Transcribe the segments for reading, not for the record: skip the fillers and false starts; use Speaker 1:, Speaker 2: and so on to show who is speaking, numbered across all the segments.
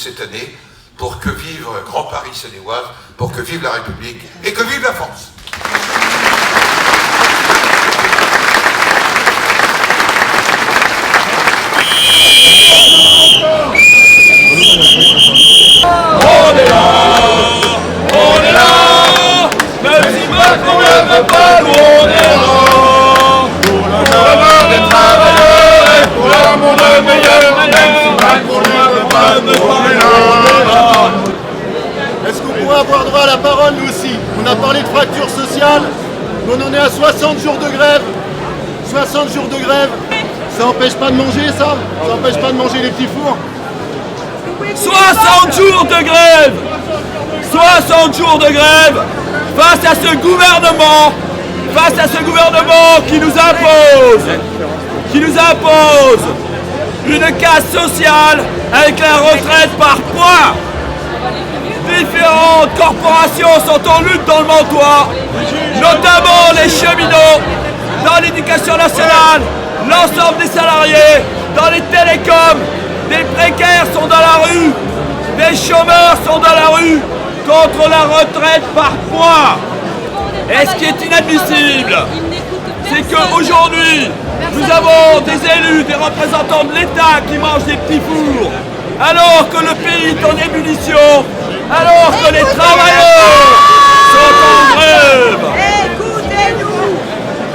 Speaker 1: cette année pour que vive Grand Paris Seine-et-Oise, pour que vive la République et que vive la France.
Speaker 2: On est là, même si Macron ne veut pas, nous on est là. Pour l'honneur des travailleurs et pour un monde meilleur, même si Macron ne veut pas, nous on est là.
Speaker 3: Est-ce qu'on pourrait avoir droit à la parole, nous aussi? On a parlé de fracture sociale, mais on en est à 60 jours de grève. 60 jours de grève, ça n'empêche pas de manger, ça? Ça n'empêche pas de manger les petits fours?
Speaker 2: 60 jours de grève, 60 jours de grève face à ce gouvernement qui nous impose une casse sociale avec la retraite par points. Différentes corporations sont en lutte dans le Mantois, notamment les cheminots, dans l'éducation nationale, l'ensemble des salariés, dans les télécoms. Des précaires sont dans la rue, des chômeurs sont dans la rue contre la retraite par points. Et ce qui est inadmissible, c'est qu'aujourd'hui, nous avons des élus, des représentants de l'État qui mangent des petits fours, alors que le pays est en ébullition, alors que les travailleurs sont en grève.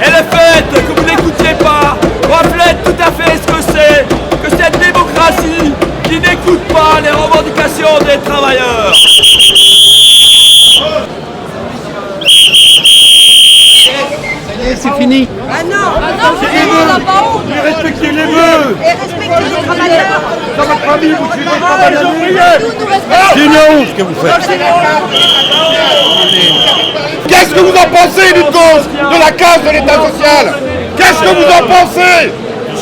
Speaker 2: Et le fait que vous n'écoutiez pas reflète tout à fait ce que c'est que cette démocratie qui n'écoute pas les revendications des travailleurs.
Speaker 3: C'est fini.
Speaker 4: Ah non, on n'a pas honte.
Speaker 3: Respectez les vœux.
Speaker 4: Et respectez les travailleurs.
Speaker 3: Dans votre avis, vous suivez le travail
Speaker 4: Nous, nous respectons.
Speaker 3: C'est une honte ce que vous faites.
Speaker 5: Qu'est-ce que vous en pensez d'une cause de la casse de l'État social? Qu'est-ce que vous en pensez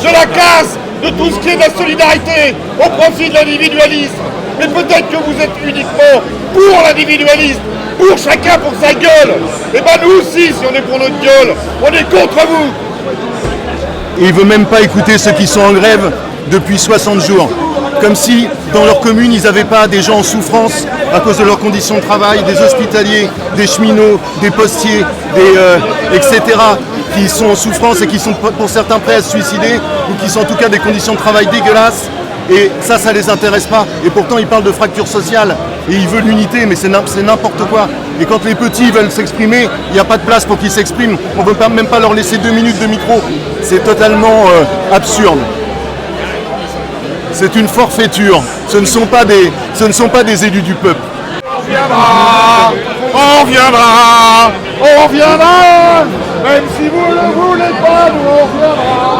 Speaker 5: de la casse de tout ce qui est de la solidarité au profit de l'individualisme? Mais peut-être que vous êtes uniquement pour l'individualisme, pour chacun pour sa gueule. Et ben nous aussi, si on est pour notre gueule, on est contre vous.
Speaker 3: Et il ne veut même pas écouter ceux qui sont en grève depuis 60 jours. Comme si dans leur commune, ils n'avaient pas des gens en souffrance à cause de leurs conditions de travail, des hospitaliers, des cheminots, des postiers, etc. qui sont en souffrance et qui sont pour certains prêts à se suicider ou qui sont en tout cas des conditions de travail dégueulasses. Et ça les intéresse pas. Et pourtant, ils parlent de fracture sociale et ils veulent l'unité, mais c'est n'importe quoi. Et quand les petits veulent s'exprimer, il n'y a pas de place pour qu'ils s'expriment. On ne veut même pas leur laisser 2 minutes de micro. C'est totalement absurde. C'est une forfaiture. Ce ne sont pas des élus du peuple.
Speaker 5: On reviendra, on reviendra, on reviendra. Même si vous ne le voulez pas, nous on reviendra.